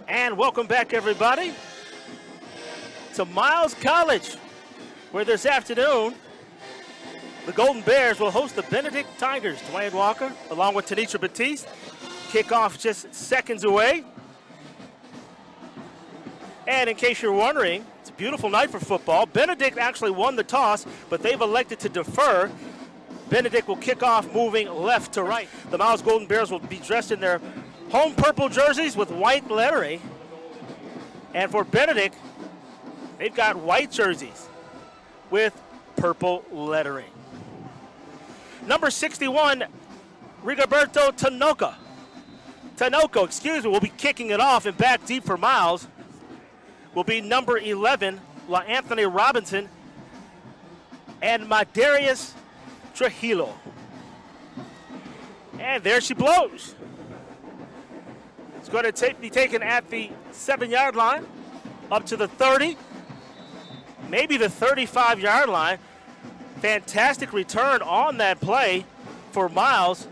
And welcome back, everybody, to Miles College, where this afternoon the Golden Bears will host the Benedict Tigers. Duane Walker, along with Tenitra Batiste. Kickoff just seconds away. And in case you're wondering, it's a beautiful night for football. Benedict actually won the toss, but they've elected to defer. Benedict will kick off moving left to right. The Miles Golden Bears will be dressed in their home purple jerseys with white lettering. And for Benedict, they've got white jerseys with purple lettering. Number 61, Rigoberto Tanoco, will be kicking it off, and back deep for Miles will be number 11, Anthony Robinson, and Madarius Trujillo. And there she blows. It's going to be taken at the 7-yard line, up to the 30, maybe the 35-yard line. Fantastic return on that play for Miles.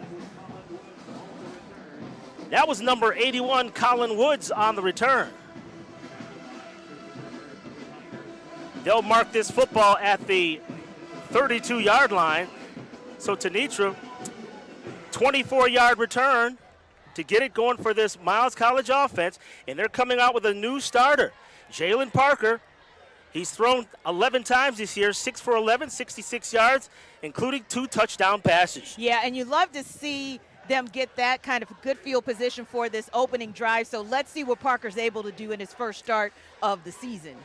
That was number 81, Colin Woods, on the return. They'll mark this football at the 32-yard line. So Tenitra, 24-yard return to get it going for this Miles College offense. And they're coming out with a new starter, Jalen Parker. He's thrown 11 times this year, 6 for 11, 66 yards, including 2 touchdown passes. Yeah, and you love to see them get that kind of good field position for this opening drive. So let's see what Parker's able to do in his first start of the season.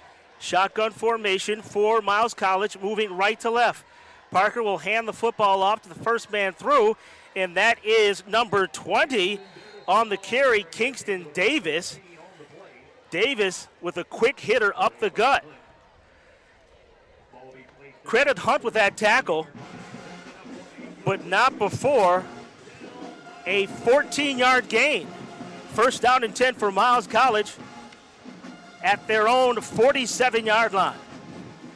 Shotgun formation for Miles College, moving right to left. Parker will hand the football off to the first man through, and that is number 20 on the carry, Kingston Davis. Davis with a quick hitter up the gut. Credit Hunt with that tackle, but not before a 14-yard gain. First down and 10 for Miles College at their own 47-yard line.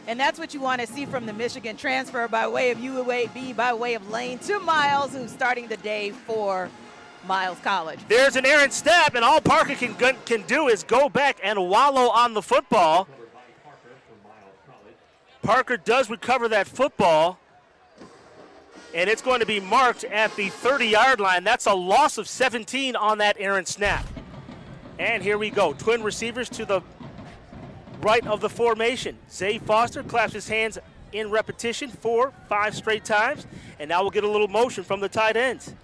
And that's what you want to see from the Michigan transfer by way of UAB, by way of Lane to Miles, who's starting the day for Miles College. There's an errant snap, and all Parker can do is go back and wallow on the football. Parker does recover that football, and it's going to be marked at the 30-yard line. That's a loss of 17 on that errant snap. And here we go. Twin receivers to the right of the formation. Zay Foster claps his hands in repetition 4-5 straight times, and now we'll get a little motion from the tight ends.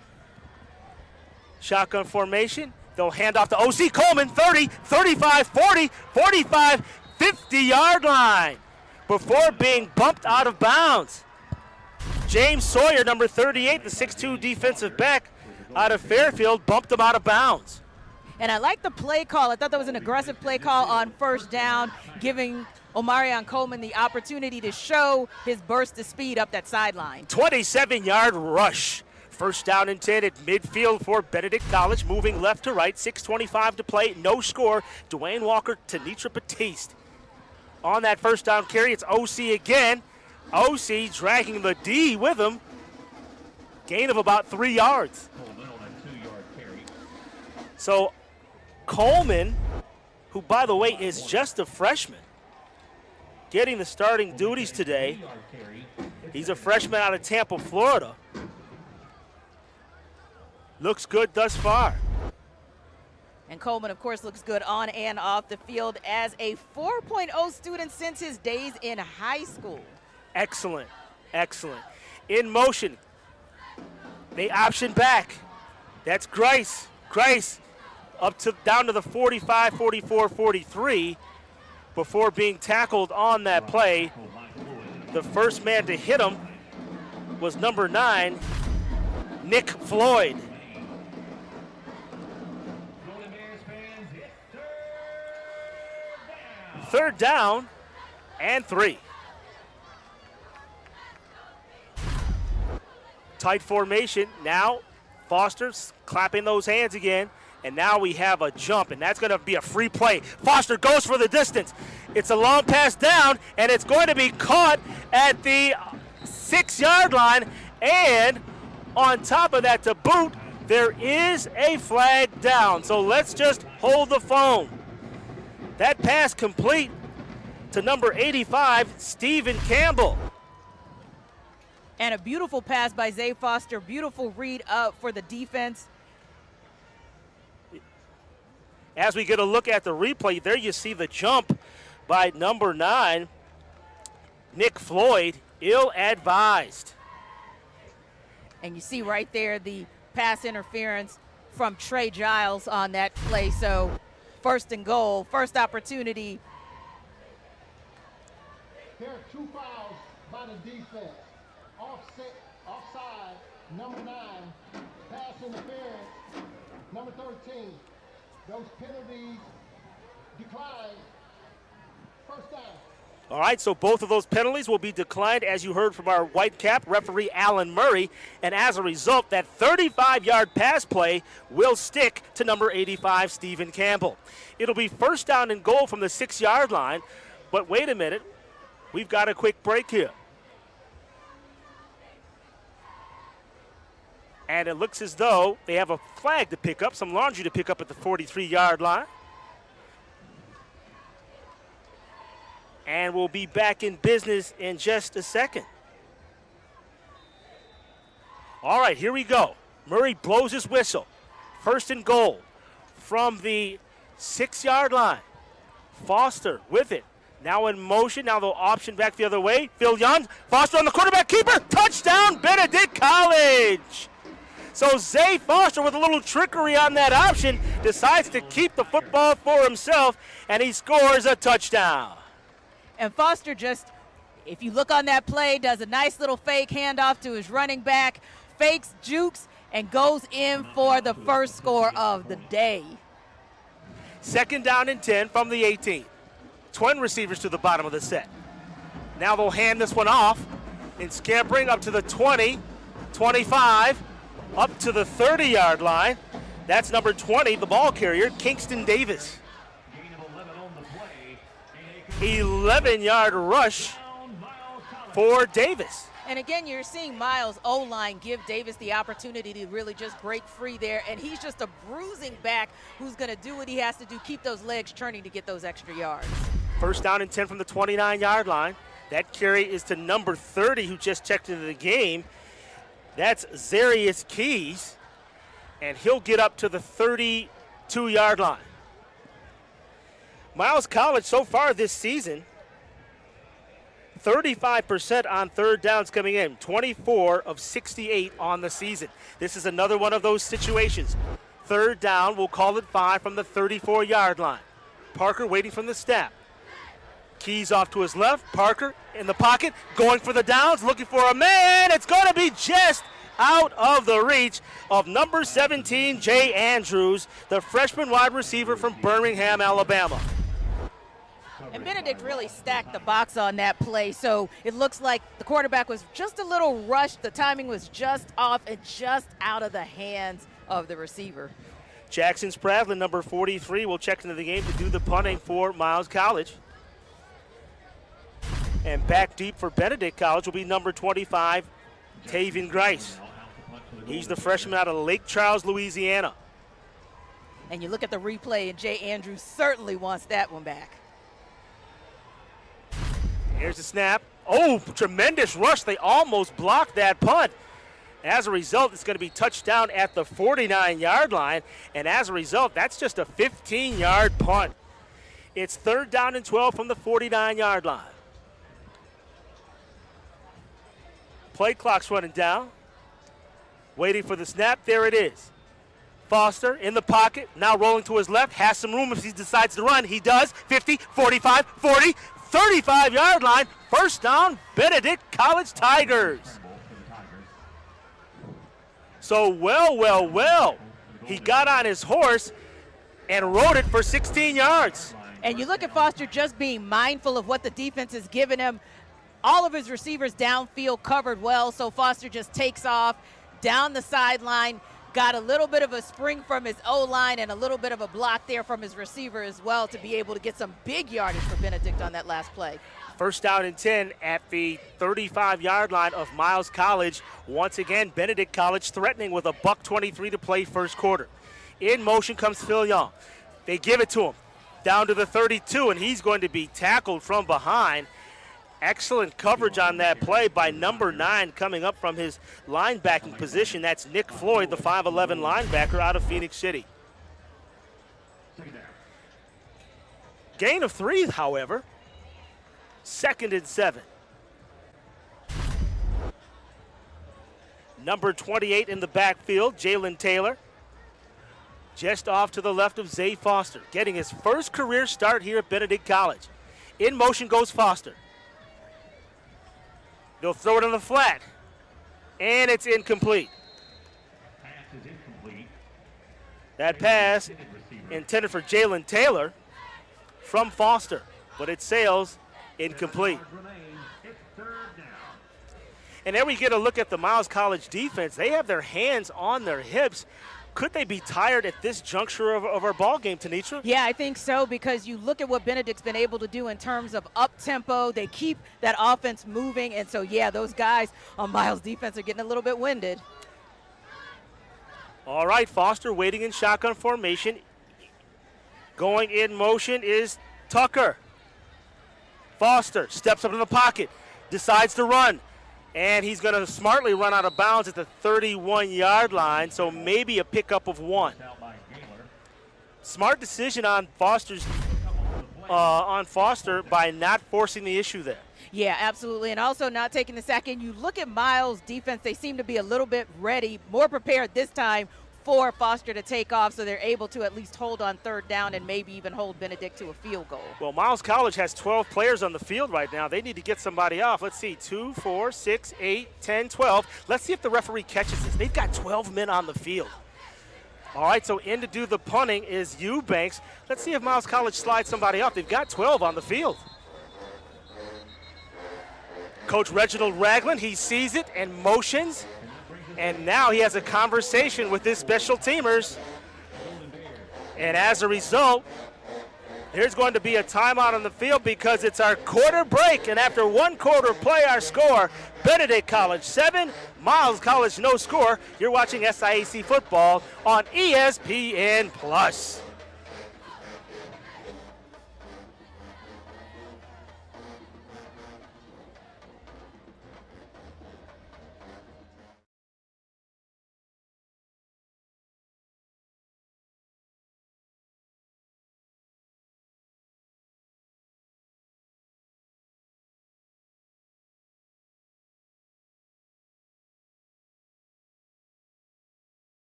Shotgun formation. They'll hand off to O.C. Coleman, 30, 35, 40, 45, 50-yard line before being bumped out of bounds. James Sawyer, number 38, the 6'2 defensive back out of Fairfield, bumped him out of bounds. And I like the play call. I thought that was an aggressive play call on first down, giving Omarion Coleman the opportunity to show his burst of speed up that sideline. 27-yard rush. First down and 10 at midfield for Benedict College, moving left to right, 6:25 to play, no score. Duane Walker, Tenitra Batiste. On that first down carry, it's O.C. again. O.C. dragging the D with him. Gain of about 3 yards. So Coleman, who, by the way, is just a freshman, getting the starting duties today. He's a freshman out of Tampa, Florida. Looks good thus far. And Coleman, of course, looks good on and off the field as a 4.0 student since his days in high school. Excellent, excellent. In motion, they option back. That's Grice. Grice up to down to the 45, 44, 43 before being tackled on that play. The first man to hit him was number 9, Nick Floyd. Third down and 3. Tight formation. Now Foster's clapping those hands again. And now we have a jump, and that's going to be a free play. Foster goes for the distance. It's a long pass down, and it's going to be caught at the 6-yard line. And on top of that, to boot, there is a flag down. So let's just hold the phone. That pass complete to number 85, Stephen Campbell. And a beautiful pass by Zay Foster. Beautiful read up for the defense. As we get a look at the replay, there you see the jump by number 9, Nick Floyd, ill-advised. And you see right there the pass interference from Trey Giles on that play. So first and goal, first opportunity. There are 2 fouls by the defense. Offside, number 9, pass interference, number 13. Those penalties declined. First down. All right, so both of those penalties will be declined, as you heard from our white cap referee, Alan Murray. And as a result, that 35-yard pass play will stick to number 85, Stephen Campbell. It'll be first down and goal from the 6-yard line. But wait a minute, we've got a quick break here. And it looks as though they have a flag to pick up, some laundry to pick up at the 43-yard line. And we'll be back in business in just a second. All right, here we go. Murray blows his whistle. First and goal from the 6-yard line. Foster with it. Now in motion. Now they'll option back the other way. Phil Young. Foster on the quarterback keeper. Touchdown, Benedict College. So Zay Foster, with a little trickery on that option, decides to keep the football for himself, and he scores a touchdown. And Foster just, if you look on that play, does a nice little fake handoff to his running back, fakes, jukes, and goes in for the first score of the day. Second down and 10 from the 18. Twin receivers to the bottom of the set. Now they'll hand this one off in scampering up to the 20, 25, up to the 30-yard line. That's number 20, the ball carrier, Kingston Davis. 11-yard rush for Davis. And again, you're seeing Miles' O-line give Davis the opportunity to really just break free there. And he's just a bruising back who's going to do what he has to do, keep those legs churning to get those extra yards. First down and 10 from the 29-yard line. That carry is to number 30, who just checked into the game. That's Zarius Keys, and he'll get up to the 32-yard line. Miles College so far this season, 35% on third downs coming in, 24 of 68 on the season. This is another one of those situations. Third down, we'll call it 5 from the 34-yard line. Parker waiting from the snap. Keys off to his left. Parker in the pocket, going for the downs, looking for a man. It's going to be just out of the reach of number 17, Jay Andrews, the freshman wide receiver from Birmingham, Alabama. And Benedict really stacked the box on that play, so it looks like the quarterback was just a little rushed. The timing was just off and just out of the hands of the receiver. Jackson Spradlin, number 43, will check into the game to do the punting for Miles College. And back deep for Benedict College will be number 25, Tavian Grice. He's the freshman out of Lake Charles, Louisiana. And you look at the replay, and Jay Andrews certainly wants that one back. Here's the snap. Oh, tremendous rush. They almost blocked that punt. As a result, it's going to be touchdown at the 49-yard line. And as a result, that's just a 15-yard punt. It's third down and 12 from the 49-yard line. Play clock's running down. Waiting for the snap. There it is. Foster in the pocket, now rolling to his left, has some room if he decides to run. He does. 50, 45, 40, 35-yard line. First down, Benedict College Tigers. So well, he got on his horse and rode it for 16 yards. And you look at Foster just being mindful of what the defense has given him. All of his receivers downfield covered well, so Foster just takes off down the sideline, got a little bit of a spring from his O-line and a little bit of a block there from his receiver as well to be able to get some big yardage for Benedict on that last play. First down and 10 at the 35-yard line of Miles College. Once again, Benedict College threatening with a $1:23 to play first quarter. In motion comes Phil Young. They give it to him. down to the 32, and he's going to be tackled from behind. Excellent coverage on that play by number 9 coming up from his linebacking position. That's Nick Floyd, the 5'11 linebacker out of Phoenix City. Gain of 3, however. 2nd and 7. Number 28 in the backfield, Jalen Taylor. Just off to the left of Zay Foster, getting his first career start here at Benedict College. In motion goes Foster. They'll throw it on the flat, and it's incomplete. Pass is incomplete. That pass intended for Jalen Taylor from Foster, but it sails incomplete. It's 3rd down. And then we get a look at the Miles College defense. They have their hands on their hips. Could they be tired at this juncture of our ball game, Tenitra? Yeah, I think so, because you look at what Benedict's been able to do in terms of up-tempo. They keep that offense moving, and so, yeah, those guys on Miles' defense are getting a little bit winded. All right, Foster waiting in shotgun formation. Going in motion is Tucker. Foster steps up in the pocket, decides to run. And he's going to smartly run out of bounds at the 31-yard line, so maybe a pickup of 1. Smart decision on Foster by not forcing the issue there. Yeah, absolutely, and also not taking the sack. And you look at Miles' defense, they seem to be a little bit ready, more prepared this time for Foster to take off, so they're able to at least hold on 3rd down and maybe even hold Benedict to a field goal. Well, Miles College has 12 players on the field right now. They need to get somebody off. Let's see, 2, 4, 6, 8, 10, 12. Let's see if the referee catches this. They've got 12 men on the field. All right, so in to do the punting is Eubanks. Let's see if Miles College slides somebody off. They've got 12 on the field. Coach Reginald Ragland, he sees it and motions. And now he has a conversation with his special teamers. And as a result, there's going to be a timeout on the field because it's our quarter break. And after 1 quarter play, our score, Benedict College 7, Miles College no score. You're watching SIAC football on ESPN+.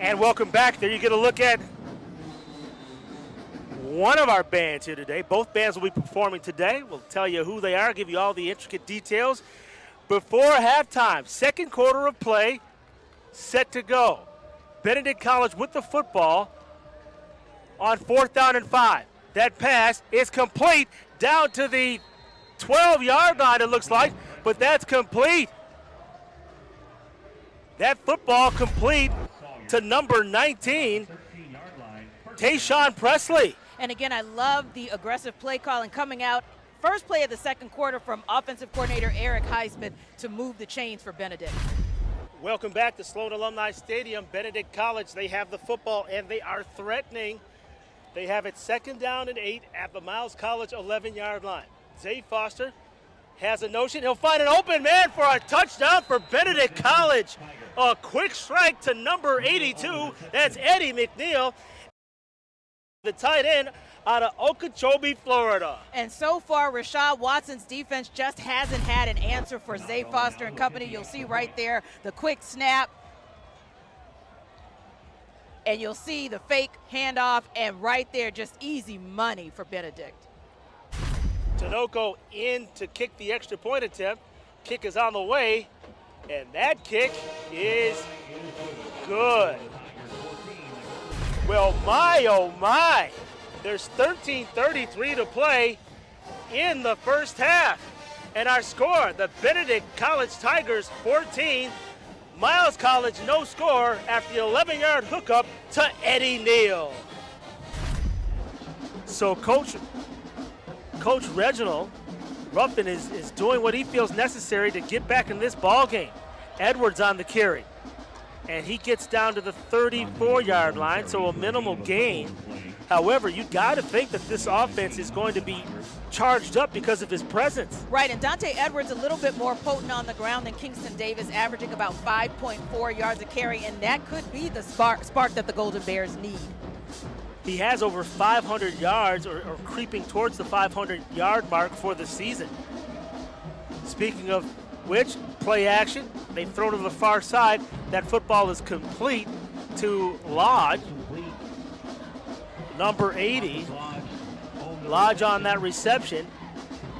And welcome back. There you get a look at one of our bands here today. Both bands will be performing today. We'll tell you who they are, give you all the intricate details. Before halftime, second quarter of play, set to go. Benedict College with the football on 4th down and 5. That pass is complete down to the 12-yard line, it looks like, but that's complete. That football complete to number 19, Tayshawn Presley. And again, I love the aggressive play calling coming out. First play of the second quarter from offensive coordinator Eric Highsmith to move the chains for Benedict. Welcome back to Sloan Alumni Stadium. Benedict College, they have the football and they are threatening. They have it 2nd down and 8 at the Miles College 11-yard line. Zay Foster has a notion. He'll find an open man for a touchdown for Benedict College. A quick strike to number 82. That's Eddie Mcneil, the tight end out of Okeechobee, Florida. And so far, Rashad Watson's defense just hasn't had an answer for Zay Foster and company. You'll see right there the quick snap. And you'll see the fake handoff, and right there, just easy money for Benedict. Tinoco in to kick the extra point attempt. Kick is on the way, and that kick is good. Well, my, oh my. There's 13:33 to play in the first half. And our score, the Benedict College Tigers 14, Miles College no score after the 11-yard hookup to Eddie Neal. So Coach Reginald Ruffin is doing what he feels necessary to get back in this ball game. Edwards on the carry, and he gets down to the 34-yard line, so a minimal gain. However, you got to think that this offense is going to be charged up because of his presence. Right, and Dante Edwards a little bit more potent on the ground than Kingston Davis, averaging about 5.4 yards a carry, and that could be the spark that the Golden Bears need. He has over 500 yards or creeping towards the 500-yard mark for the season. Speaking of which, play action. They throw to the far side. That football is complete to Lodge. Number 80. Lodge on that reception.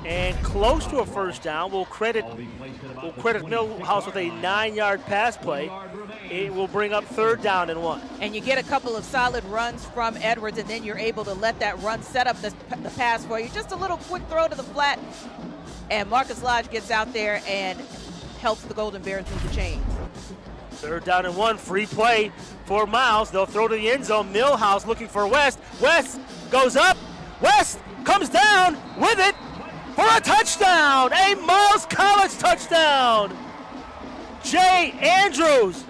And close to a first down. We'll credit Millhouse with a 9-yard pass play. It will bring up 3rd down and 1. And you get a couple of solid runs from Edwards, and then you're able to let that run set up the pass for you. Just a little quick throw to the flat, and Marcus Lodge gets out there and helps the Golden Bears move the chains. 3rd down and 1, free play for Miles. They'll throw to the end zone. Millhouse looking for West. West goes up. West comes down with it for a touchdown. A Miles College touchdown. Jay Andrews,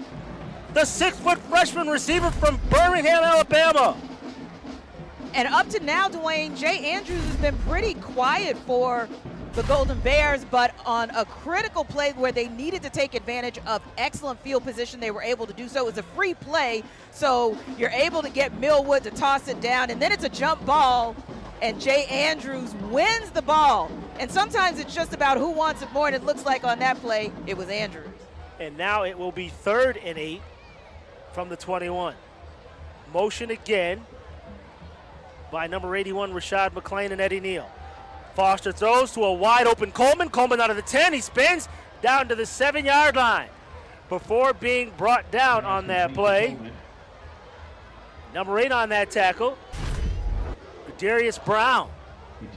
the 6-foot freshman receiver from Birmingham, Alabama. And up to now, Duane, Jay Andrews has been pretty quiet for the Golden Bears, but on a critical play where they needed to take advantage of excellent field position, they were able to do so. It was a free play, so you're able to get Millwood to toss it down, and then it's a jump ball, and Jay Andrews wins the ball. And sometimes it's just about who wants it more, and it looks like on that play, it was Andrews. And now it will be 3rd and 8 from the 21. Motion again by number 81, Rashad McClain and Eddie Neal. Foster throws to a wide open Coleman. Coleman out of the 10. He spins down to the 7-yard line before being brought down on that play. Number 8 on that tackle, Darius Brown.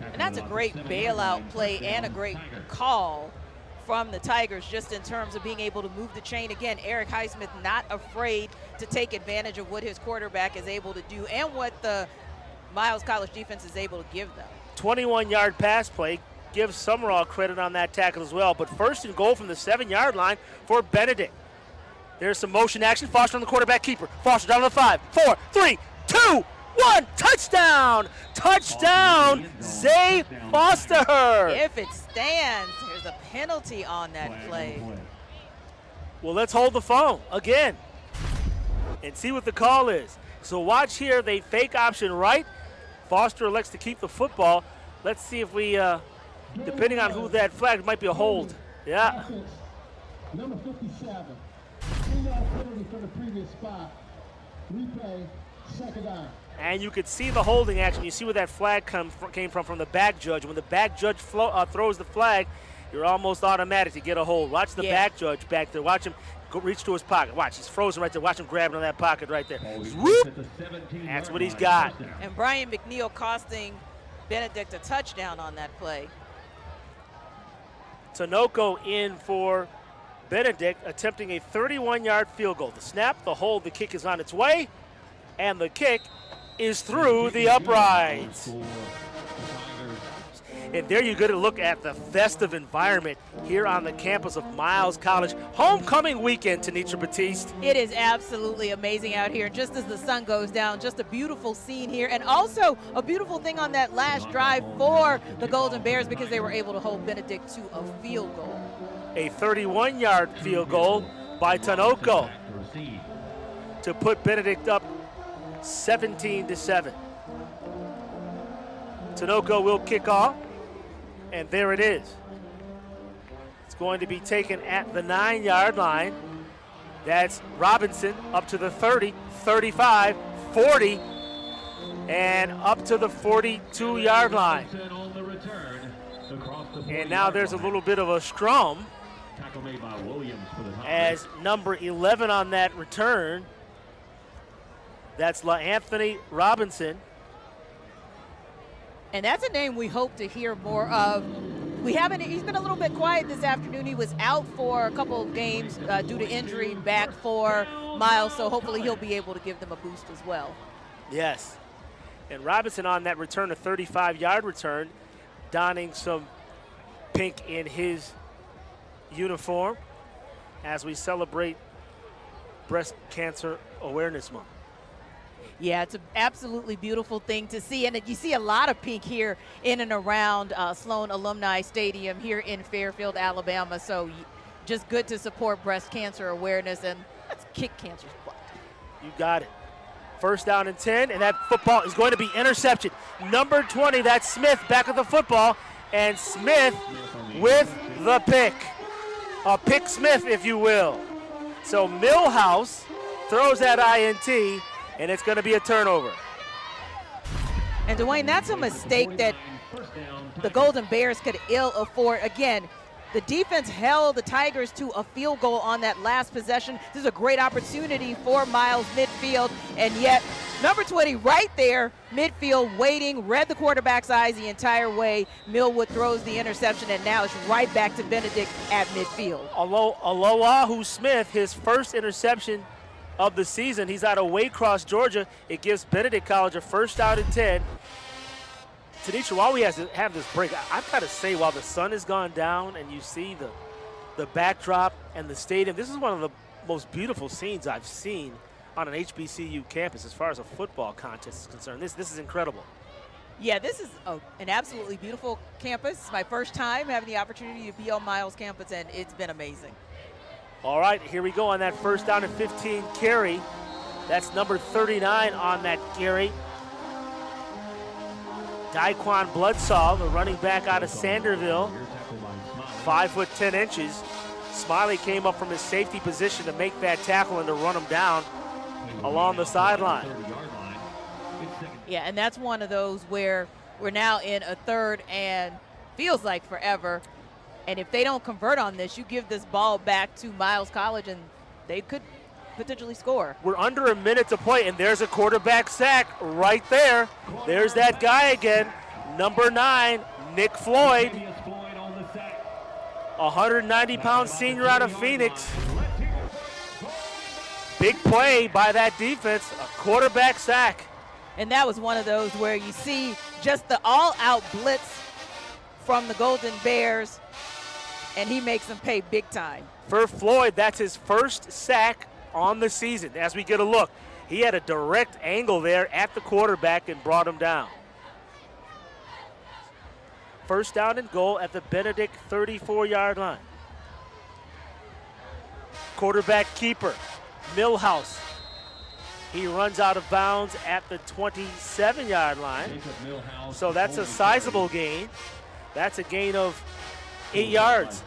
And that's a great bailout play and a great call from the Tigers just in terms of being able to move the chain. Again, Eric Highsmith not afraid to take advantage of what his quarterback is able to do and what the Miles College defense is able to give them. 21-yard pass play. Give Summerall credit on that tackle as well. But 1st and goal from the 7-yard line for Benedict. There's some motion action. Foster on the quarterback keeper. Foster down to the 5, 4, 3, 2, 1. Touchdown! Touchdown, Zay Foster! If it stands, there's a penalty on that play. Well, let's hold the phone again and see what the call is. So watch here. They fake option right. Foster elects to keep the football. Let's see if we, depending on who that flag, might be a hold. Yeah. Number 57. 3-yard penalty for the previous spot. Replay, second down. And you could see the holding action. You see where that flag came from the back judge. When the back judge throws the flag, you're almost automatic to get a hold. Watch the back judge back there. Watch him go reach to his pocket. Watch, he's frozen right there. Watch him grabbing on that pocket right there. Whoop! That's what he's got. And Brian Mcneil costing Benedict a touchdown on that play. Tinoco in for Benedict, attempting a 31-yard field goal. The snap, the hold, the kick is on its way, and the kick is through the uprights. And there you get a look at the festive environment here on the campus of Miles College. Homecoming weekend, Tenitra Batiste. It is absolutely amazing out here. Just as the sun goes down, just a beautiful scene here. And also a beautiful thing on that last drive for the Golden Bears because they were able to hold Benedict to a field goal. A 31-yard field goal by Tinoco to put Benedict up 17-7. Tinoco will kick off. And there it is. It's going to be taken at the 9-yard line. That's Robinson up to the 30, 35, 40, and up to the 42-yard line. And now there's a little bit of a scrum as number 11 on that return. That's LaAnthony Robinson. And that's a name we hope to hear more of. He's been a little bit quiet this afternoon. He was out for a couple of games due to injury, back for Miles, so hopefully he'll be able to give them a boost as well. Yes. And Robinson on that return, a 35-yard return, donning some pink in his uniform as we celebrate Breast Cancer Awareness Month. Yeah, it's an absolutely beautiful thing to see. And you see a lot of pink here in and around Sloan Alumni Stadium here in Fairfield, Alabama. So just good to support breast cancer awareness, and let's kick cancer's butt. You got it. First down and 10, and that football is going to be intercepted. Number 20, that's Smith back at the football, and Smith with the pick. A pick Smith, if you will. So Millhouse throws that INT, and it's going to be a turnover. And Duane, that's a mistake that the Golden Bears could ill afford. Again, the defense held the Tigers to a field goal on that last possession. This is a great opportunity for Miles midfield, and yet number 20 right there, midfield waiting, read the quarterback's eyes the entire way. Millwood throws the interception, and now it's right back to Benedict at midfield. Aloahu Smith, his first interception of the season. He's out of Waycross, Georgia. It gives Benedict College a first down and 10. Tenitra, while we have this break, I've got to say, while the sun has gone down and you see the backdrop and the stadium, this is one of the most beautiful scenes I've seen on an HBCU campus as far as a football contest is concerned. This is incredible. Yeah, this is an absolutely beautiful campus. It's my first time having the opportunity to be on Miles campus, and it's been amazing. All right, here we go on that first down and 15 carry. That's number 39 on that carry. Daquan Bloodsaw, the running back out of Sanderville, 5 foot 10 inches. Smiley came up from his safety position to make that tackle and to run him down along the sideline. Yeah, and that's one of those where we're now in a third and feels like forever. And if they don't convert on this, you give this ball back to Miles College and they could potentially score. We're under a minute to play, and there's a quarterback sack right there. There's that guy again, number 9, Nick Floyd. 190-pound senior out of Phoenix. Big play by that defense, a quarterback sack. And that was one of those where you see just the all-out blitz from the Golden Bears, and he makes them pay big time. For Floyd, that's his first sack on the season. As we get a look, he had a direct angle there at the quarterback and brought him down. First down and goal at the Benedict 34-yard line. Quarterback keeper, Millhouse. He runs out of bounds at the 27-yard line. So that's a sizable gain. That's a gain of 8 yards.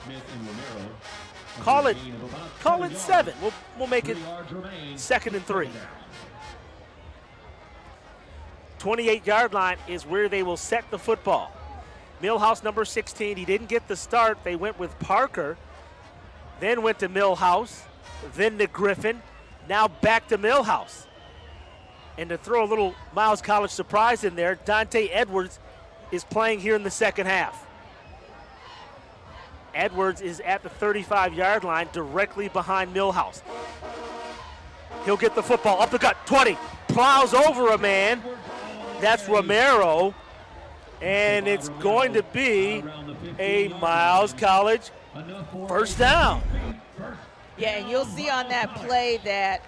Call it 7. We'll make it 2nd and 3. 28-yard line is where they will set the football. Millhouse, number 16, he didn't get the start. They went with Parker, then went to Millhouse, then to Griffin, now back to Millhouse. And to throw a little Miles College surprise in there, Dante Edwards is playing here in the second half. Edwards is at the 35-yard line, directly behind Millhouse. He'll get the football up the gut, 20, plows over a man. That's Romero, and it's going to be a Miles College first down. Yeah, and you'll see on that play that,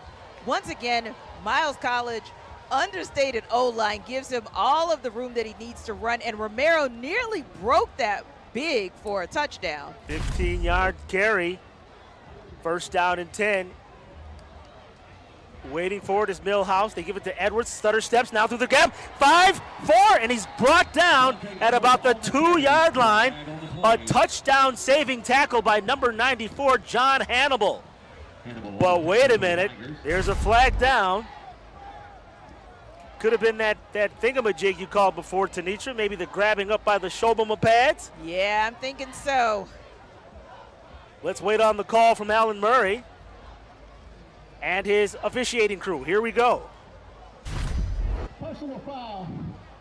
once again, Miles College understated O-line, gives him all of the room that he needs to run, and Romero nearly broke that big for a touchdown. 15-yard carry, first down and 10. Waiting for it is Millhouse. They give it to Edwards. Stutter steps now through the gap. 5, 4, and he's brought down at about the 2-yard line. A touchdown saving tackle by number 94, John Hannibal. But wait a minute, there's a flag down. Could have been that thingamajig you called before, Tenitra, maybe the grabbing up by the Shobama pads. Yeah, I'm thinking so. Let's wait on the call from Alan Murray and his officiating crew. Here we go. Personal foul,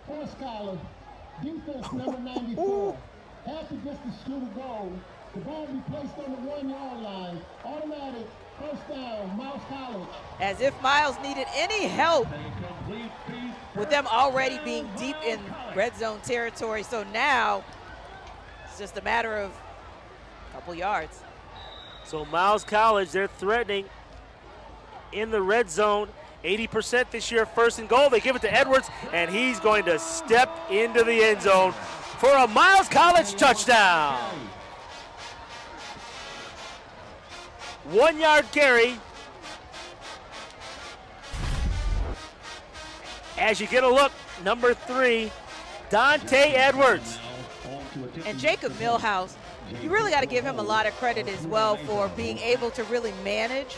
Force Scholar, defense number 94. After just the shoot a goal, the ball will be placed on the 1-yard line. Automatic first down, Miles College. As if Miles needed any help with them already being deep in red zone territory. So now it's just a matter of a couple yards. So Miles College, they're threatening in the red zone. 80% this year, first and goal. They give it to Edwards, and he's going to step into the end zone for a Miles College touchdown. 1-yard carry. As you get a look, number 3, Dante Edwards. And Jacob Millhouse, you really got to give him a lot of credit as well for being able to really manage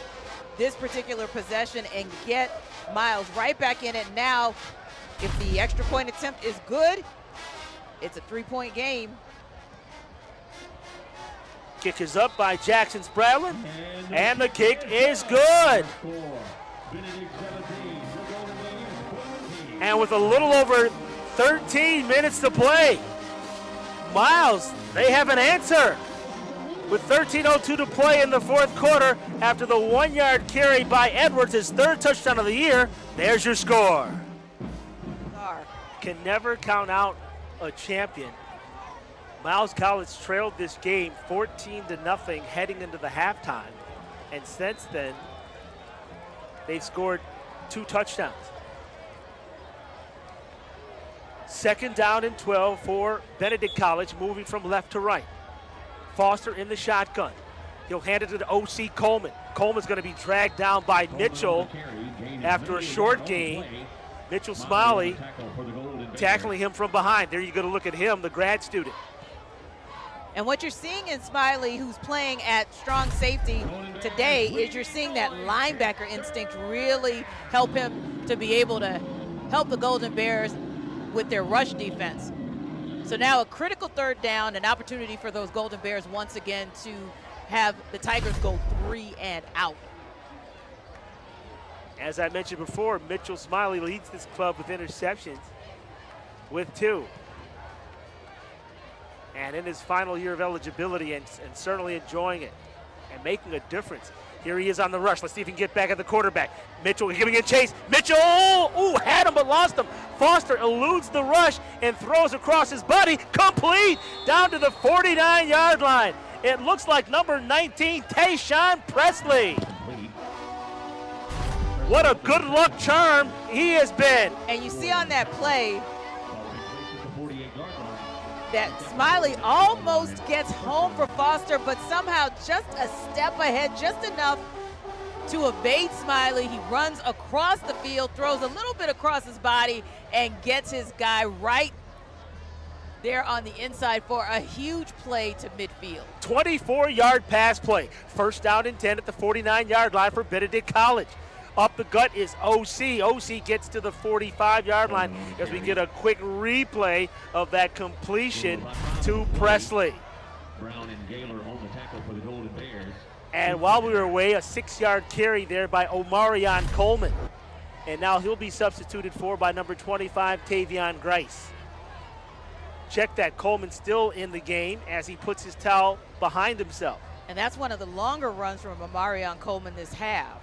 this particular possession and get Miles right back in it. Now, if the extra point attempt is good, it's a 3-point game. Kick is up by Jackson Spradlin, and the kick is good. And with a little over 13 minutes to play, Miles, they have an answer. With 13:02 to play in the fourth quarter, after the 1-yard carry by Edwards, his 3rd touchdown of the year, there's your score. Can never count out a champion. Miles College trailed this game 14-0 heading into the halftime. And since then, they've scored 2 touchdowns. 2nd down and 12 for Benedict College, moving from left to right. Foster in the shotgun. He'll hand it to the OC Coleman. Coleman's going to be dragged down by Mitchell after a short gain. Mitchell Smiley tackling him from behind. There you go to look at him, the grad student. And what you're seeing in Smiley, who's playing at strong safety today, is you're seeing that linebacker instinct really help him to be able to help the Golden Bears with their rush defense. So now a critical 3rd down, an opportunity for those Golden Bears once again to have the Tigers go 3 and out. As I mentioned before, Mitchell Smiley leads this club with interceptions with 2. And in his final year of eligibility and certainly enjoying it and making a difference. Here he is on the rush. Let's see if he can get back at the quarterback. Mitchell giving a chase. Mitchell, had him but lost him. Foster eludes the rush and throws across his body. Complete down to the 49-yard line. It looks like number 19, Tayshawn Presley. What a good luck charm he has been. And you see on that play that Smiley almost gets home for Foster, but somehow just a step ahead, just enough to evade Smiley. He runs across the field, throws a little bit across his body, and gets his guy right there on the inside for a huge play to midfield. 24-yard pass play. 1st down and 10 at the 49-yard line for Benedict College. Up the gut is OC. OC gets to the 45-yard line as we get a quick replay of that completion to Presley. Brown and Gaylor on the tackle for the Golden Bears. And while we were away, a 6-yard carry there by Omarion Coleman. And now he'll be substituted for by number 25, Tavion Grice. Check that, Coleman still in the game as he puts his towel behind himself. And that's one of the longer runs from Omarion Coleman this half.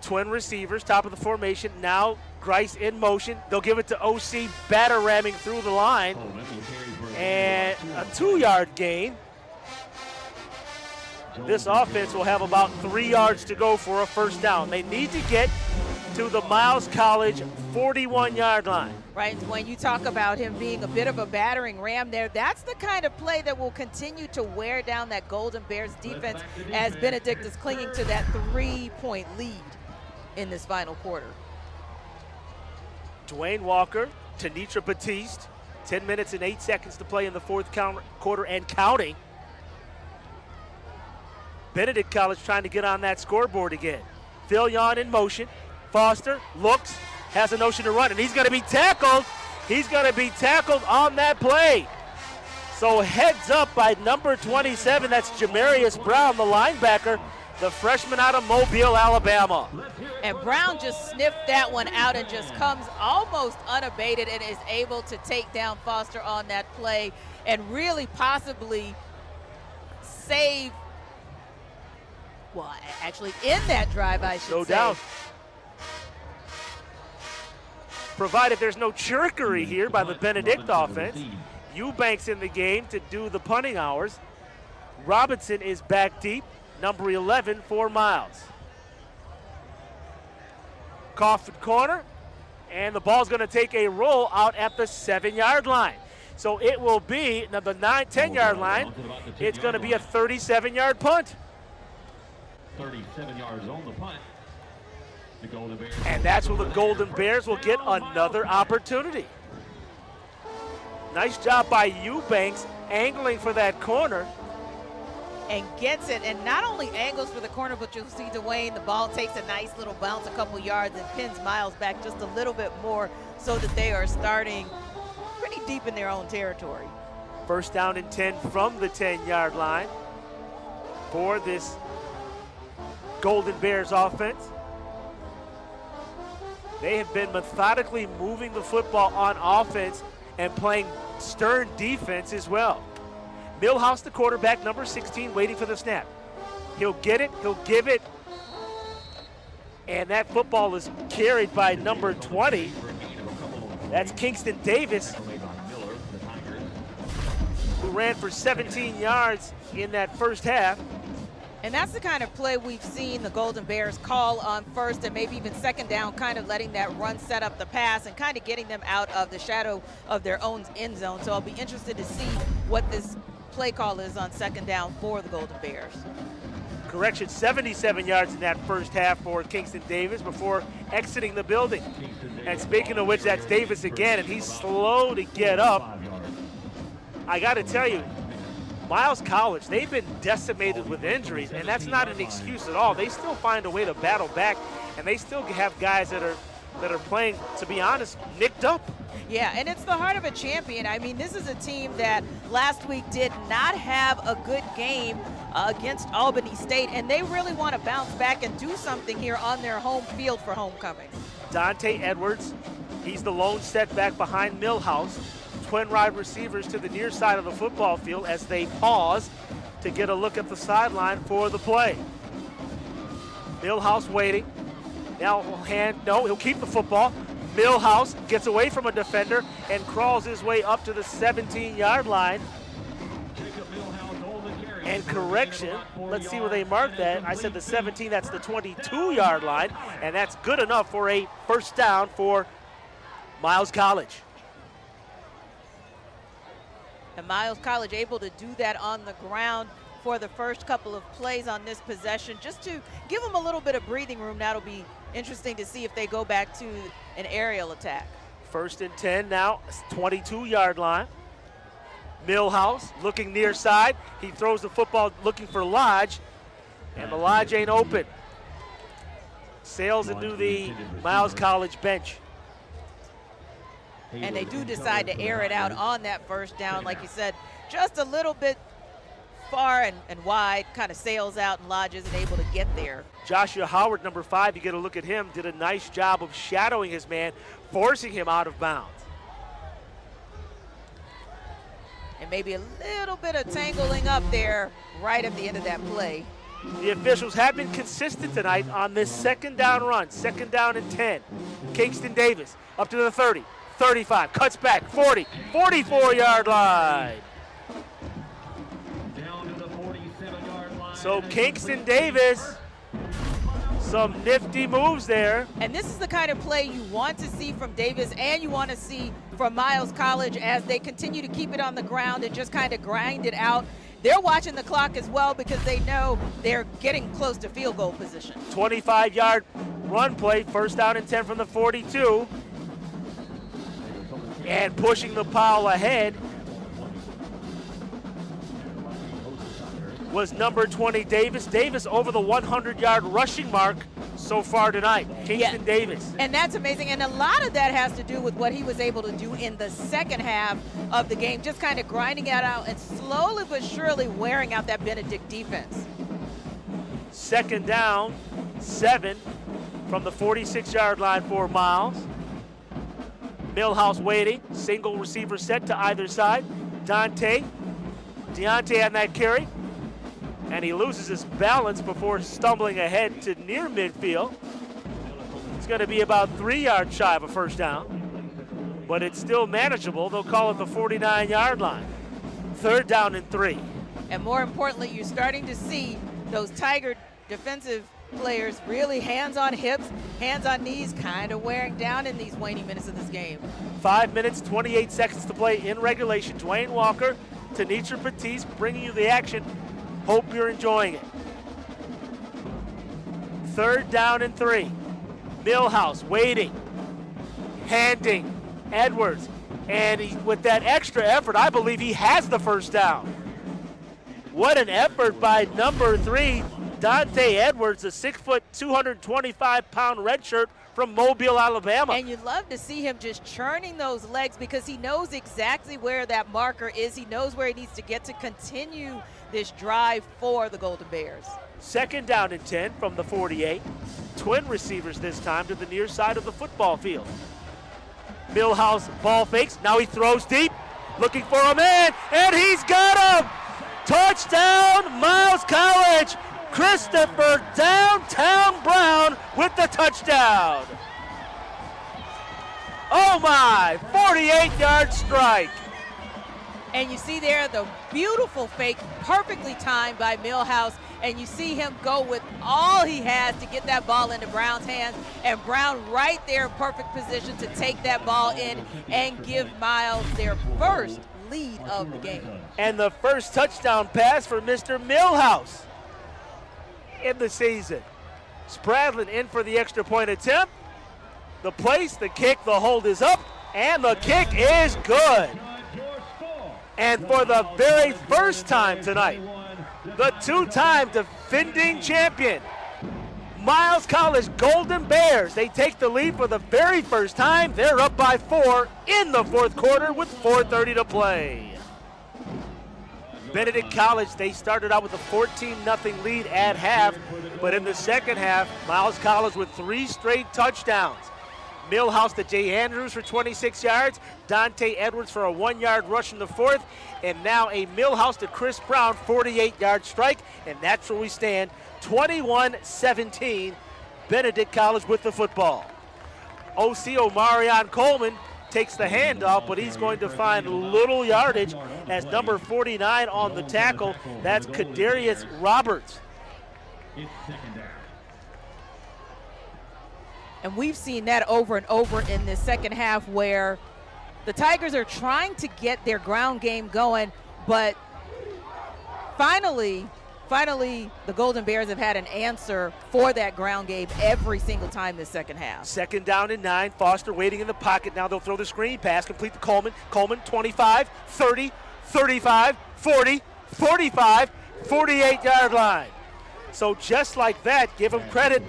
Twin receivers, top of the formation. Now Grice in motion. They'll give it to OC, batter ramming through the line. And a 2-yard gain. This offense will have about 3 yards to go for a first down. They need to get to the Miles College 41-yard line. Right, when you talk about him being a bit of a battering ram there, that's the kind of play that will continue to wear down that Golden Bears defense as Benedict is clinging to that 3-point lead in this final quarter. Duane Walker, Tenitra Batiste, 10 minutes and 8 seconds to play in the fourth quarter and counting. Benedict College trying to get on that scoreboard again. Villion in motion. Foster looks, has a notion to run, and he's going to be tackled. He's going to be tackled on that play. So heads up by number 27. That's Jamarius Brown, the linebacker, the freshman out of Mobile, Alabama. And Brown just sniffed that one out and just comes almost unabated and is able to take down Foster on that play and really possibly save, well, actually in that drive, I should say. No doubt. Provided there's no chirkery here by the Benedict offense. Eubanks in the game to do the punting hours. Robinson is back deep, number 11 for Miles. Coffin corner, and the ball's going to take a roll out at the 7-yard line. So it will be the 10-yard line. It's going to be a 37-yard punt. 37 yards on the punt. The Golden Bears. And that's where the Golden Bears will get another opportunity. Nice job by Eubanks angling for that corner. And gets it, and not only angles for the corner, but you'll see Duane, the ball takes a nice little bounce a couple yards and pins Miles back just a little bit more so that they are starting pretty deep in their own territory. First down and 10 from the 10-yard line for this Golden Bears offense. They have been methodically moving the football on offense and playing stern defense as well. Millhouse, the quarterback, number 16, waiting for the snap. He'll get it, he'll give it, and that football is carried by number 20. That's Kingston Davis, who ran for 17 yards in that first half. And that's the kind of play we've seen the Golden Bears call on first and maybe even second down, kind of letting that run set up the pass and kind of getting them out of the shadow of their own end zone. So I'll be interested to see what this play call is on second down for the Golden Bears. Correction, 77 yards in that first half for Kingston Davis before exiting the building. And speaking of which, that's Davis again, and he's slow to get up. I got to tell you, Miles College, they've been decimated with injuries, and that's not an excuse at all. They still find a way to battle back, and they still have guys that are playing, to be honest, nicked up. Yeah, and it's the heart of a champion. I mean, this is a team that last week did not have a good game against Albany State, and they really want to bounce back and do something here on their home field for homecoming. Dante Edwards, he's the lone setback behind Millhouse. Twin wide receivers to the near side of the football field as they pause to get a look at the sideline for the play. Millhouse waiting. Now he'll keep the football. Millhouse gets away from a defender and crawls his way up to the 17-yard line. And correction, let's see where they marked that. I said the 17, that's the 22-yard line, and that's good enough for a first down for Miles College. And Miles College able to do that on the ground for the first couple of plays on this possession, just to give them a little bit of breathing room. That'll be interesting to see if they go back to an aerial attack. First and 10 now, 22-yard line. Millhouse looking near side. He throws the football looking for Lodge, and the Lodge ain't open. sails into the Miles College bench. And they do decide to air it out on that first down, like you said, just a little bit far and wide, kind of sails out, and Lodge isn't able to get there. Joshua Howard, number 5, you get a look at him, did a nice job of shadowing his man, forcing him out of bounds. And maybe a little bit of tangling up there right at the end of that play. The officials have been consistent tonight on this second down run, second down and 10. Kingston Davis up to the 30, 35, cuts back, 40, 44-yard line. Down to the 47-yard line. So Kingston Davis, some nifty moves there. And this is the kind of play you want to see from Davis and you want to see from Miles College as they continue to keep it on the ground and just kind of grind it out. They're watching the clock as well because they know they're getting close to field goal position. 25-yard run play, first down and 10 from the 42. And pushing the pile ahead was number 20, Davis. Davis over the 100-yard rushing mark so far tonight. Kingston Davis. And that's amazing. And a lot of that has to do with what he was able to do in the second half of the game, just kind of grinding it out and slowly but surely wearing out that Benedict defense. Second down, 7 from the 46-yard line for Miles. Millhouse waiting, single receiver set to either side. Deontay on that carry. And he loses his balance before stumbling ahead to near midfield. It's going to be about 3 yards shy of a first down, but it's still manageable. They'll call it the 49-yard line. Third down and 3. And more importantly, you're starting to see those Tiger defensive players really hands on hips, hands on knees, kind of wearing down in these waning minutes of this game. 5 minutes, 28 seconds to play in regulation. Duane Walker, Tenitra Batiste bringing you the action. Hope you're enjoying it. Third down and 3. Millhouse waiting, handing Edwards, and with that extra effort, I believe he has the first down. What an effort by number 3, Dante Edwards, a 6-foot, 225-pound redshirt from Mobile, Alabama. And you love to see him just churning those legs because he knows exactly where that marker is. He knows where he needs to get to continue this drive for the Golden Bears. Second down and 10 from the 48. Twin receivers this time to the near side of the football field. Millhouse ball fakes. Now he throws deep, looking for a man, and he's got him! Touchdown, Miles College! Christopher Downtown Brown with the touchdown. Oh my, 48-yard strike. And you see there the beautiful fake, perfectly timed by Millhouse, and you see him go with all he has to get that ball into Brown's hands, and Brown right there in perfect position to take that ball in and give Miles their first lead of the game. And the first touchdown pass for Mr. Millhouse in the season. Spradlin in for the extra point attempt. The place, the kick, the hold is up, and the kick is good. And for the very first time tonight, the two-time defending champion, Miles College Golden Bears, they take the lead for the very first time. They're up by 4 in the fourth quarter with 4:30 to play. Benedict College, they started out with a 14-0 lead at half, but in the second half, Miles College with 3 straight touchdowns. Millhouse to Jay Andrews for 26 yards, Dante Edwards for a 1-yard rush in the fourth, and now a Millhouse to Chris Brown 48-yard strike, and that's where we stand, 21-17, Benedict College with the football. OC Omarion Coleman takes the handoff, but he's going to find little yardage as number 49 on the tackle. That's Kadarius Roberts. And we've seen that over and over in this second half where the Tigers are trying to get their ground game going, but finally, the Golden Bears have had an answer for that ground game every single time this second half. Second down and 9. Foster waiting in the pocket. Now they'll throw the screen pass, complete to Coleman. Coleman, 25, 30, 35, 40, 45, 48-yard line. So just like that, give him credit.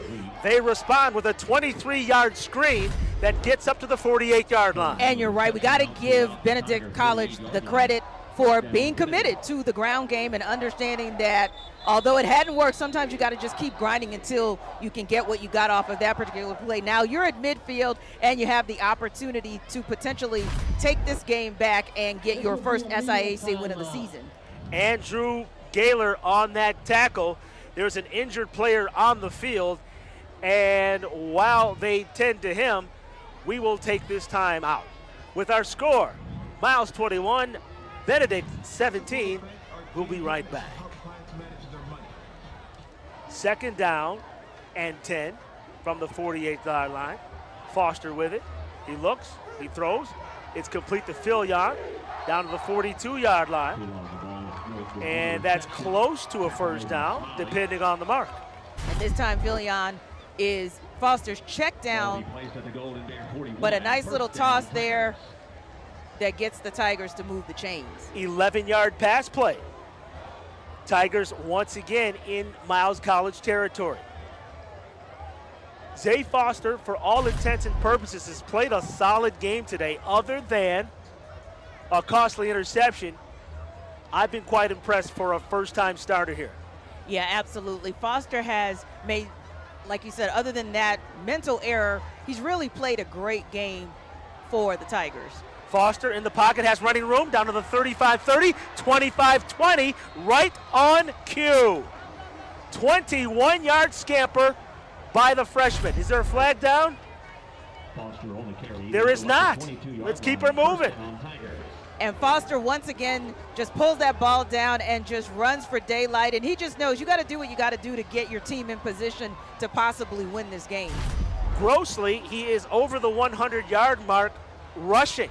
They respond with a 23-yard screen that gets up to the 48-yard line. And you're right. We got to give Benedict College the credit for being committed to the ground game and understanding that although it hadn't worked, sometimes you got to just keep grinding until you can get what you got off of that particular play. Now you're at midfield and you have the opportunity to potentially take this game back and get your first SIAC win of the season. Andrew Gaylor on that tackle. There's an injured player on the field, and while they tend to him, we will take this time out. With our score, Miles 21, Benedict 17. We'll be right back. Second down and 10 from the 48-yard line. Foster with it. He looks, he throws. It's complete to Fillion down to the 42-yard line. And that's close to a first down, depending on the mark. And this time Fillion is Foster's check down, but a nice little toss there that gets the Tigers to move the chains. 11-yard pass play. Tigers once again in Miles College territory. Zay Foster, for all intents and purposes, has played a solid game today, other than a costly interception. I've been quite impressed for a first-time starter here. Yeah, absolutely. Foster has made, like you said, other than that mental error, he's really played a great game for the Tigers. Foster in the pocket, has running room down to the 35-30, 25-20, right on cue. 21-yard scamper by the freshman. Is there a flag down? There is not. Let's keep her moving. And Foster once again just pulls that ball down and just runs for daylight. And he just knows you got to do what you got to do to get your team in position to possibly win this game. Grossly, he is over the 100-yard mark rushing.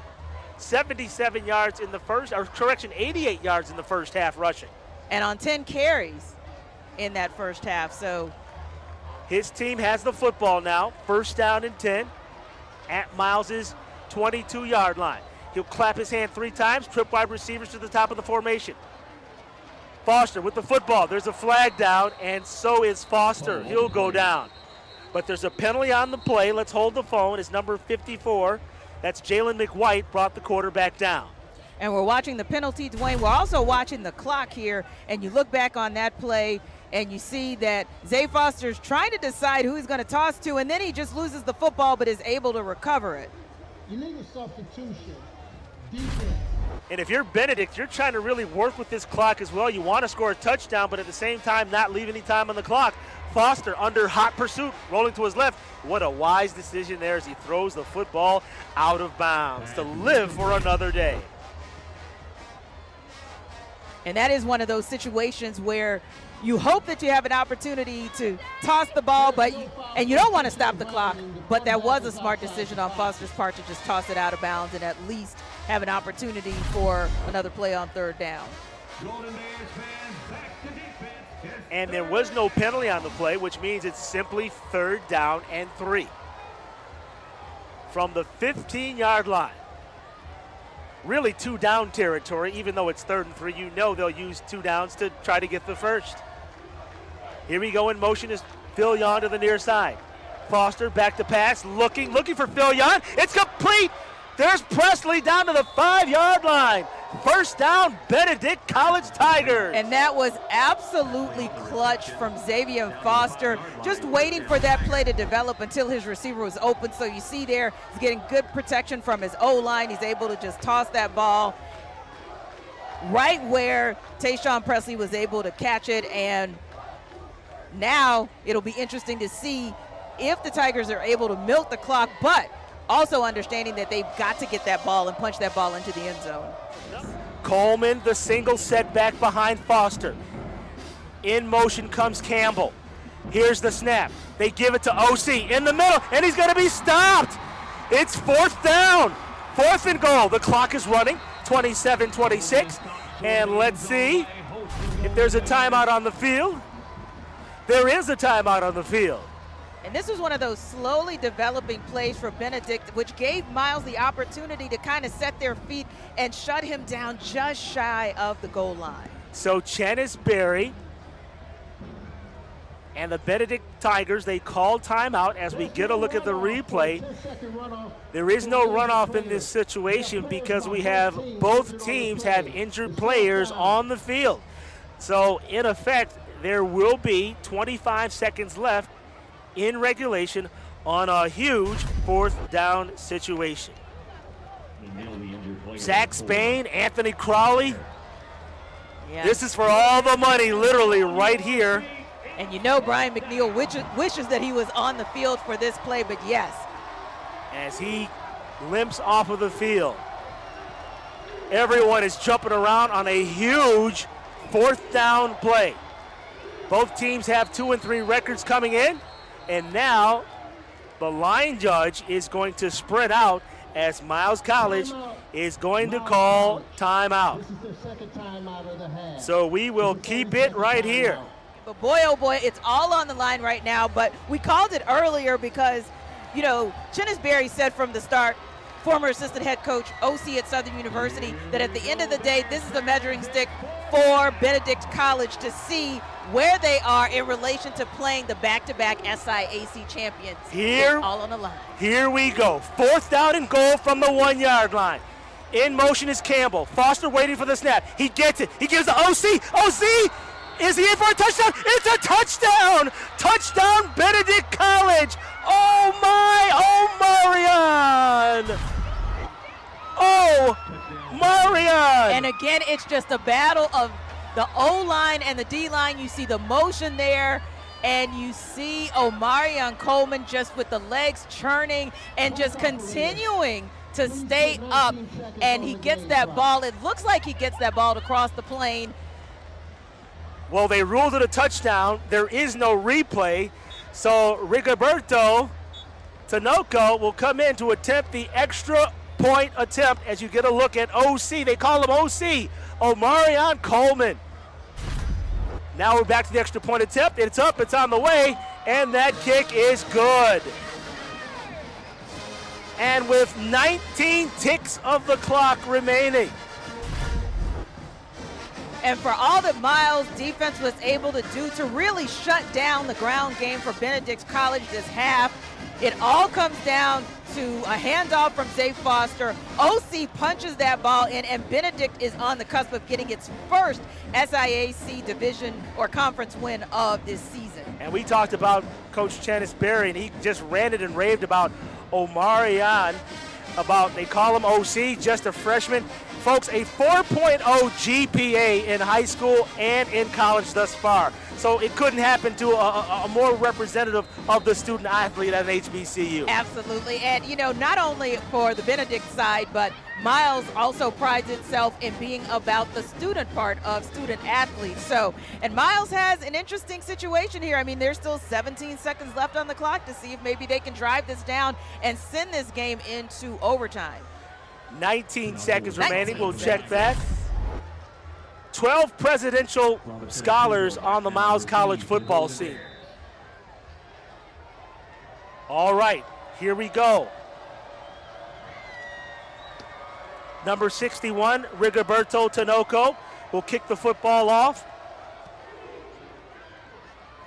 77 yards in the first, or correction, 88 yards in the first half rushing. And on 10 carries in that first half, so. His team has the football now, first down and 10 at Miles's 22-yard line. He'll clap his hand 3 times, trip wide receivers to the top of the formation. Foster with the football. There's a flag down, and so is Foster. He'll go down. But there's a penalty on the play. Let's hold the phone. It's number 54. That's Jalen McWhite, brought the quarterback down. And we're watching the penalty, Duane. We're also watching the clock here, and you look back on that play, and you see that Zay Foster's trying to decide who he's going to toss to, and then he just loses the football but is able to recover it. Illegal substitution. Defense. And if you're Benedict, you're trying to really work with this clock as well. You want to score a touchdown, but at the same time not leave any time on the clock. Foster under hot pursuit, rolling to his left. What a wise decision there as he throws the football out of bounds to live for another day. And that is one of those situations where you hope that you have an opportunity to toss the ball, and you don't want to stop the clock, but that was a smart decision on Foster's part to just toss it out of bounds and at least have an opportunity for another play on third down. And there was no penalty on the play, which means it's simply third down and 3. From the 15-yard line. Really 2 down territory, even though it's 3rd and 3. You know they'll use 2 downs to try to get the first. Here we go in motion is Fillion to the near side. Foster back to pass, looking for Fillion. It's complete. There's Presley down to the 5-yard line. First down, Benedict College Tigers. And that was absolutely clutch from Xavier Foster, just waiting for that play to develop until his receiver was open. So you see there, he's getting good protection from his O-line. He's able to just toss that ball right where Tayshawn Presley was able to catch it. And now it'll be interesting to see if the Tigers are able to milk the clock, but also understanding that they've got to get that ball and punch that ball into the end zone. Coleman, the single setback behind Foster. In motion comes Campbell. Here's the snap. They give it to OC in the middle, and he's going to be stopped. It's 4th down. 4th and goal. The clock is running, 27-26. And let's see if there's a timeout on the field. There is a timeout on the field. And this was one of those slowly developing plays for Benedict, which gave Miles the opportunity to kind of set their feet and shut him down just shy of the goal line. So Chennis Berry And the Benedict Tigers, they called timeout. As we get a look at the replay, there is no runoff in this situation because we have both teams have injured players on the field. So in effect, there will be 25 seconds left in regulation on a huge 4th down situation. Zach Spain, Anthony Crowley. Yeah. This is for all the money, literally right here. And you know Brian Mcneil wishes that he was on the field for this play, but yes. As he limps off of the field. Everyone is jumping around on a huge 4th down play. Both teams have 2 and 3 records coming in, and now the line judge is going to sprint out as Miles College is going to call timeout. So we will keep it right here. But boy, oh boy, it's all on the line right now. But we called it earlier because, you know, Chennis Berry said from the start, former assistant head coach, OC at Southern University, that at the end of the day, this is a measuring stick for Benedict College to see where they are in relation to playing the back-to-back SIAC champions. Here, all on the line. Here we go. 4th down and goal from the 1-yard line. In motion is Campbell. Foster waiting for the snap. He gets it. He gives the OC. OC! Is he in for a touchdown? It's a touchdown! Touchdown, Benedict College! Oh my, oh Marion! Oh, Marion! And again, it's just a battle of the O-line and the D-line. You see the motion there, and you see Omarion Coleman just with the legs churning and just continuing to stay up, and he gets that ball. It looks like he gets that ball across the plane. Well, they ruled it a touchdown. There is no replay. So Rigoberto Tinoco will come in to attempt the extra point attempt as you get a look at OC. They call him OC, Omarion Coleman. Now we're back to the extra point attempt. It's up, it's on the way, and that kick is good. And with 19 ticks of the clock remaining. And for all that Miles' defense was able to do to really shut down the ground game for Benedict College this half, it all comes down to a handoff from Zay Foster. OC punches that ball in, and Benedict is on the cusp of getting its first SIAC division or conference win of this season. And we talked about Coach Chennis Berry, and he just ranted and raved about Omarion, they call him OC, just a freshman. Folks, a 4.0 GPA in high school and in college thus far. So it couldn't happen to a more representative of the student athlete at an HBCU. Absolutely. And, you know, not only for the Benedict side, but Miles also prides itself in being about the student part of student athletes. So, and Miles has an interesting situation here. I mean, there's still 17 seconds left on the clock to see if maybe they can drive this down and send this game into overtime. 19 seconds remaining. We'll check that. 12 presidential scholars on the Miles College football scene. All right, here we go. Number 61, Rigoberto Tinoco will kick the football off.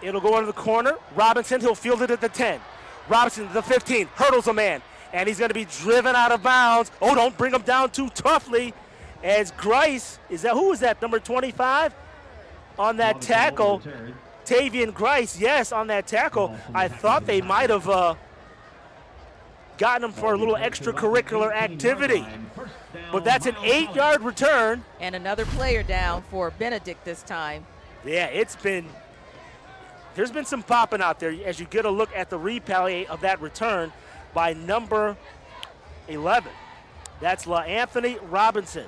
It'll go into the corner. Robinson, he'll field it at the 10. Robinson to the 15, hurdles a man. And he's going to be driven out of bounds. Oh, don't bring him down too toughly. As Grice, who is that, number 25? On that tackle, Tavian Grice, yes, on that tackle. I thought they might have gotten him for a little extracurricular activity. But that's an 8-yard return. And another player down for Benedict this time. Yeah, there's been some popping out there as you get a look at the replay of that return by number 11. That's LaAnthony Robinson.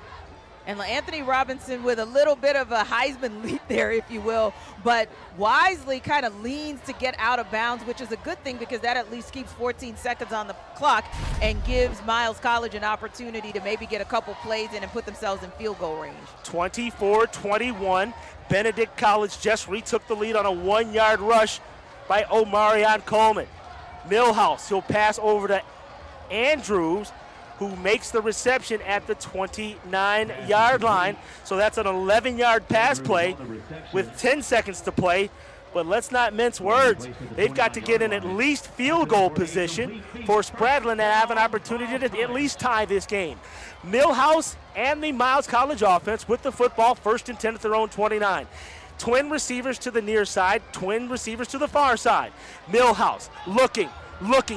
And LaAnthony Robinson with a little bit of a Heisman leap there, if you will, but wisely kind of leans to get out of bounds, which is a good thing because that at least keeps 14 seconds on the clock and gives Miles College an opportunity to maybe get a couple plays in and put themselves in field goal range. 24-21. Benedict College just retook the lead on a 1-yard rush by Omarion Coleman. Millhouse, he'll pass over to Andrews, who makes the reception at the 29-yard line. So that's an 11-yard pass play with 10 seconds to play. but let's not mince words. They've got to get in at least field goal position for Spradlin to have an opportunity to at least tie this game. Millhouse and the Miles College offense with the football, 1st and 10 at their own 29. Twin receivers to the near side, twin receivers to the far side. Millhouse looking,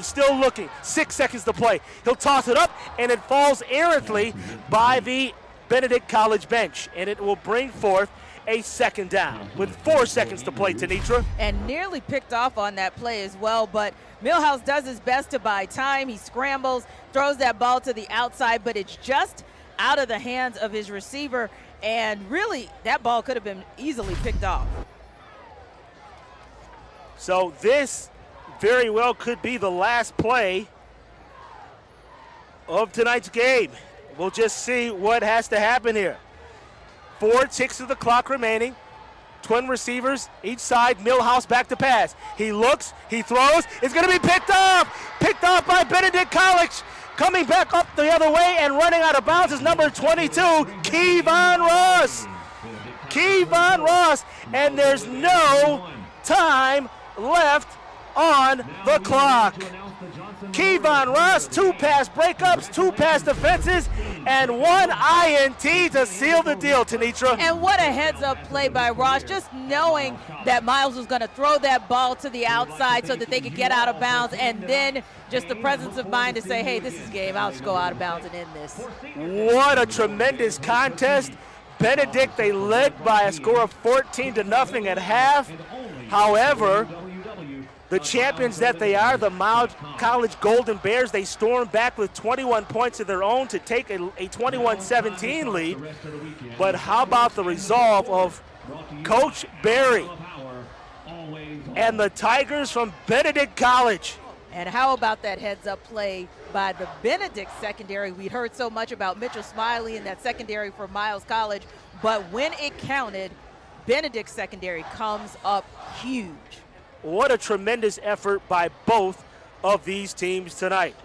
still looking. 6 seconds to play. He'll toss it up, and it falls errantly by the Benedict College bench, and it will bring forth a 2nd down with 4 seconds to play, Tenitra. And nearly picked off on that play as well, but Millhouse does his best to buy time. He scrambles, throws that ball to the outside, but it's just out of the hands of his receiver, and really that ball could have been easily picked off. So this very well could be the last play of tonight's game. We'll just see what has to happen here. 4 ticks of the clock remaining. Twin receivers each side. Millhouse back to pass. He looks, he throws. It's going to be picked off. Picked off by Benedict College. Coming back up the other way and running out of bounds is number 22, Kevon Ross. Kevon Ross, and there's no time left on the clock. Kevon Ross, 2 pass breakups, 2 pass defenses, and 1 INT to seal the deal, Tenitra. And what a heads-up play by Ross, just knowing that Miles was going to throw that ball to the outside so that they could get out of bounds, and then just the presence of mind to say, hey, this is game. I'll just go out of bounds and end this. What a tremendous contest. Benedict, they led by a score of 14-0 at half. However, the champions that they are, the Miles College Golden Bears, they stormed back with 21 points of their own to take a 21-17 lead. But how about the resolve of Coach Barry and the Tigers from Benedict College? And how about that heads-up play by the Benedict secondary? We'd heard so much about Mitchell Smiley in that secondary for Miles College, but when it counted, Benedict secondary comes up huge. What a tremendous effort by both of these teams tonight.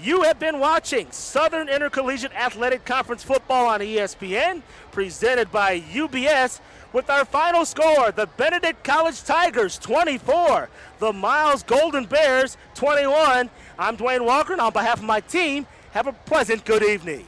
You have been watching Southern Intercollegiate Athletic Conference football on ESPN, presented by UBS, with our final score, the Benedict College Tigers 24, the Miles Golden Bears 21. I'm Duane Walker, and on behalf of my team, have a pleasant good evening.